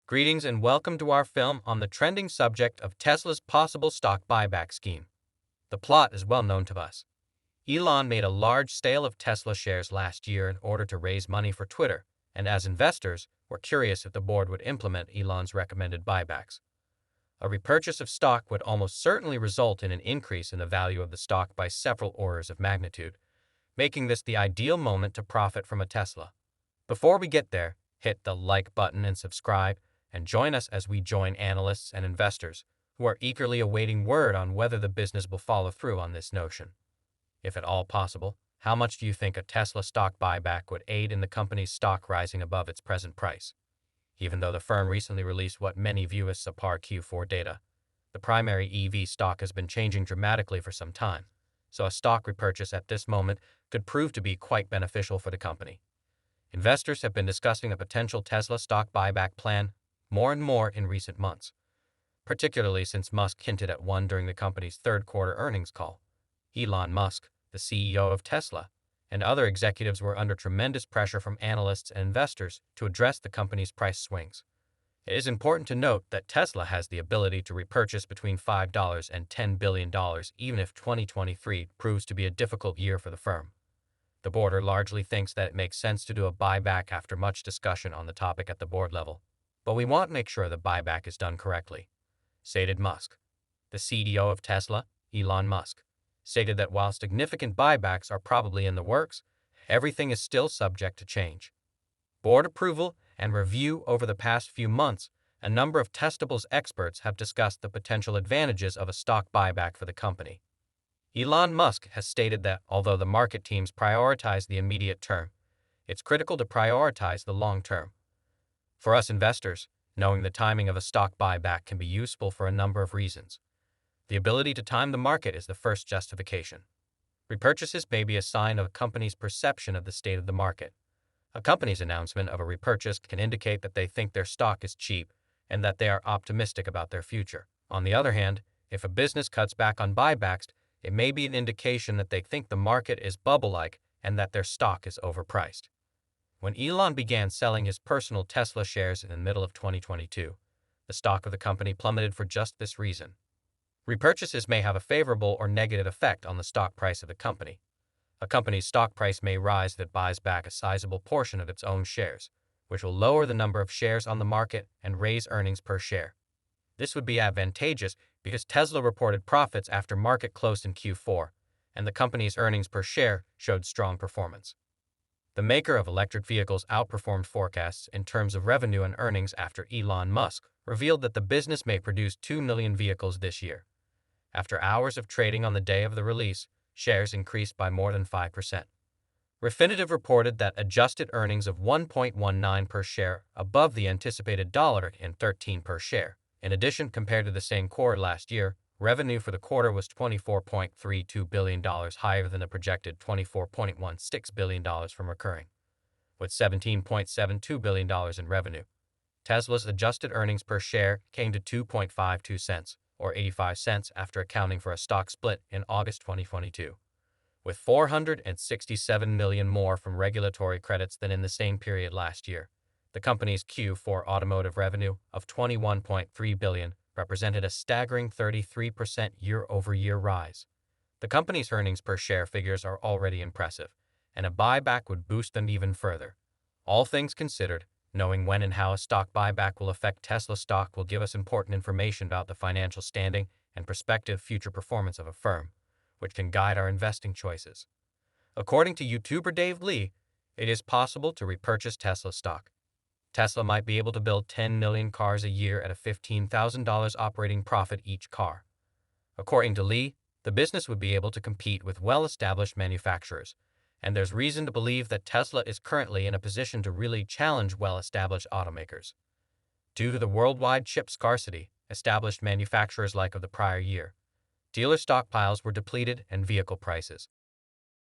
Greetings and welcome to our film on the trending subject of Tesla's possible stock buyback scheme. The plot is well known to us. Elon made a large sale of Tesla shares last year in order to raise money for Twitter, and as investors, we're curious if the board would implement Elon's recommended buybacks. A repurchase of stock would almost certainly result in an increase in the value of the stock by several orders of magnitude, making this the ideal moment to profit from a Tesla. Before we get there, hit the like button and subscribe, and join us as we join analysts and investors who are eagerly awaiting word on whether the business will follow through on this notion. If at all possible, how much do you think a Tesla stock buyback would aid in the company's stock rising above its present price? Even though the firm recently released what many view as subpar Q4 data, the primary EV stock has been changing dramatically for some time, so a stock repurchase at this moment could prove to be quite beneficial for the company. Investors have been discussing a potential Tesla stock buyback plan more and more in recent months, particularly since Musk hinted at one during the company's third-quarter earnings call. Elon Musk, the CEO of Tesla, and other executives were under tremendous pressure from analysts and investors to address the company's price swings. It is important to note that Tesla has the ability to repurchase between $5 and $10 billion even if 2023 proves to be a difficult year for the firm. The board largely thinks that it makes sense to do a buyback after much discussion on the topic at the board level, but we want to make sure the buyback is done correctly, stated Musk. The CEO of Tesla, Elon Musk, stated that while significant buybacks are probably in the works, everything is still subject to change. Board approval and review over the past few months, a number of Testables experts have discussed the potential advantages of a stock buyback for the company. Elon Musk has stated that although the market teams prioritize the immediate term, it's critical to prioritize the long term. For us investors, knowing the timing of a stock buyback can be useful for a number of reasons. The ability to time the market is the first justification. Repurchases may be a sign of a company's perception of the state of the market. A company's announcement of a repurchase can indicate that they think their stock is cheap and that they are optimistic about their future. On the other hand, if a business cuts back on buybacks, it may be an indication that they think the market is bubble-like and that their stock is overpriced. When Elon began selling his personal Tesla shares in the middle of 2022, the stock of the company plummeted for just this reason. Repurchases may have a favorable or negative effect on the stock price of the company. A company's stock price may rise if it buys back a sizable portion of its own shares, which will lower the number of shares on the market and raise earnings per share. This would be advantageous because Tesla reported profits after market closed in Q4, and the company's earnings per share showed strong performance. The maker of electric vehicles outperformed forecasts in terms of revenue and earnings after Elon Musk revealed that the business may produce 2 million vehicles this year. After hours of trading on the day of the release, shares increased by more than 5%. Refinitiv reported that adjusted earnings of $1.19 per share above the anticipated $1.13 per share. In addition, compared to the same quarter last year, revenue for the quarter was $24.32 billion higher than the projected $24.16 billion from recurring. With $17.72 billion in revenue, Tesla's adjusted earnings per share came to 2.52 cents, or 85 cents after accounting for a stock split in August 2022. With 467 million more from regulatory credits than in the same period last year, the company's Q4 automotive revenue of $21.3 billion represented a staggering 33% year-over-year rise. The company's earnings per share figures are already impressive, and a buyback would boost them even further. All things considered, knowing when and how a stock buyback will affect Tesla stock will give us important information about the financial standing and prospective future performance of a firm, which can guide our investing choices. According to YouTuber Dave Lee, it is possible to repurchase Tesla stock. Tesla might be able to build 10 million cars a year at a $15,000 operating profit each car. According to Lee, the business would be able to compete with well-established manufacturers, and there's reason to believe that Tesla is currently in a position to really challenge well-established automakers. Due to the worldwide chip scarcity, established manufacturers like of the prior year, dealer stockpiles were depleted and vehicle prices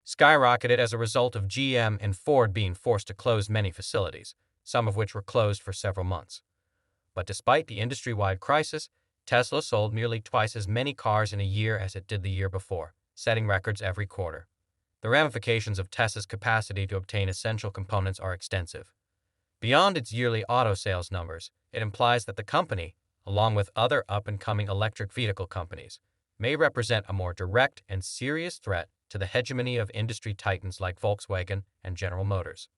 skyrocketed as a result of GM and Ford being forced to close many facilities, some of which were closed for several months. But despite the industry-wide crisis, Tesla sold nearly twice as many cars in a year as it did the year before, setting records every quarter. The ramifications of Tesla's capacity to obtain essential components are extensive. Beyond its yearly auto sales numbers, it implies that the company, along with other up-and-coming electric vehicle companies, may represent a more direct and serious threat to the hegemony of industry titans like Volkswagen and General Motors.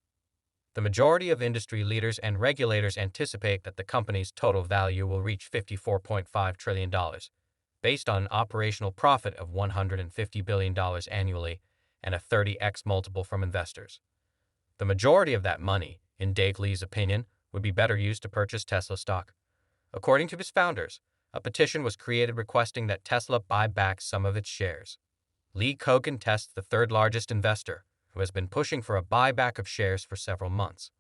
The majority of industry leaders and regulators anticipate that the company's total value will reach $54.5 trillion, based on an operational profit of $150 billion annually and a 30x multiple from investors. The majority of that money, in Dave Lee's opinion, would be better used to purchase Tesla stock. According to his founders, a petition was created requesting that Tesla buy back some of its shares. Lee Kogan tests the third-largest investor, who has been pushing for a buyback of shares for several months.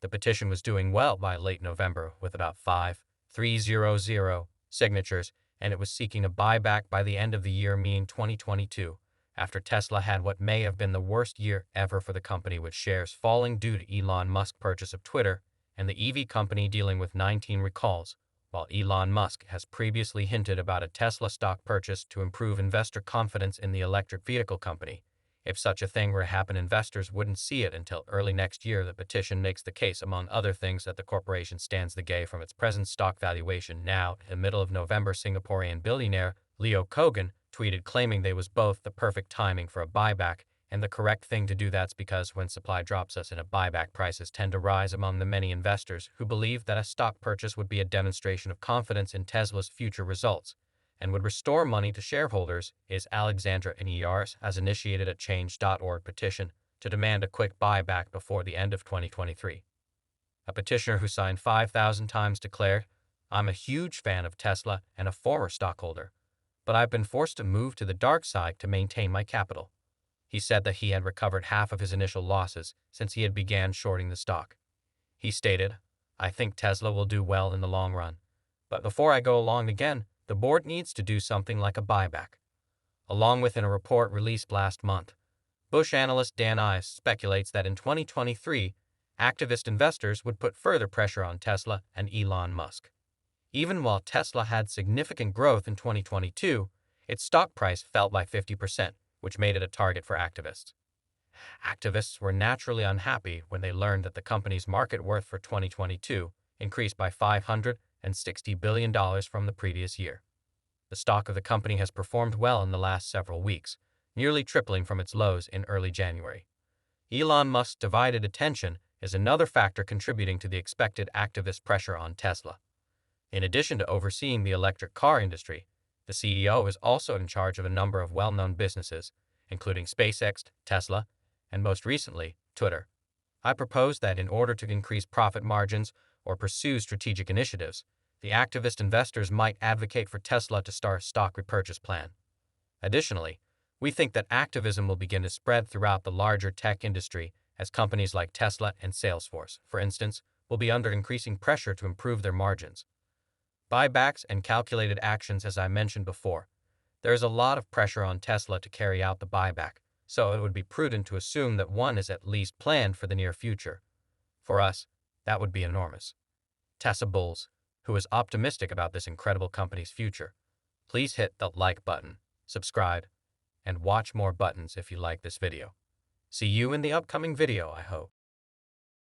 The petition was doing well by late November with about 5,300 signatures, and it was seeking a buyback by the end of the year, meaning 2022, after Tesla had what may have been the worst year ever for the company, with shares falling due to Elon Musk's purchase of Twitter and the EV company dealing with 19 recalls, while Elon Musk has previously hinted about a Tesla stock purchase to improve investor confidence in the electric vehicle company. If such a thing were to happen, investors wouldn't see it until early next year. The petition makes the case, among other things, that the corporation stands to gain from its present stock valuation. Now, in the middle of November, Singaporean billionaire Leo Kogan tweeted claiming they was both the perfect timing for a buyback and the correct thing to do. That's because when supply drops us in a buyback, prices tend to rise among the many investors who believe that a stock purchase would be a demonstration of confidence in Tesla's future results and would restore money to shareholders. Is Alexandra Ners has initiated a change.org petition to demand a quick buyback before the end of 2023. A petitioner who signed 5,000 times declared, "I'm a huge fan of Tesla and a former stockholder, but I've been forced to move to the dark side to maintain my capital." He said that he had recovered half of his initial losses since he had began shorting the stock. He stated, "I think Tesla will do well in the long run, but before I go along again, the board needs to do something like a buyback." Along with in a report released last month, Bush analyst Dan Ives speculates that in 2023, activist investors would put further pressure on Tesla and Elon Musk. Even while Tesla had significant growth in 2022, its stock price fell by 50%, which made it a target for activists. Activists were naturally unhappy when they learned that the company's market worth for 2022 increased by $560 billion from the previous year. The stock of the company has performed well in the last several weeks, nearly tripling from its lows in early January. Elon Musk's divided attention is another factor contributing to the expected activist pressure on Tesla. In addition to overseeing the electric car industry, the CEO is also in charge of a number of well-known businesses, including SpaceX, Tesla, and most recently, Twitter. I propose that in order to increase profit margins or pursue strategic initiatives, the activist investors might advocate for Tesla to start a stock repurchase plan. Additionally, we think that activism will begin to spread throughout the larger tech industry as companies like Tesla and Salesforce, for instance, will be under increasing pressure to improve their margins. Buybacks and calculated actions, as I mentioned before. There is a lot of pressure on Tesla to carry out the buyback, so it would be prudent to assume that one is at least planned for the near future. For us, that would be enormous. Tesla Bulls, who is optimistic about this incredible company's future, please hit the like button, subscribe, and watch more buttons if you like this video. See you in the upcoming video, I hope.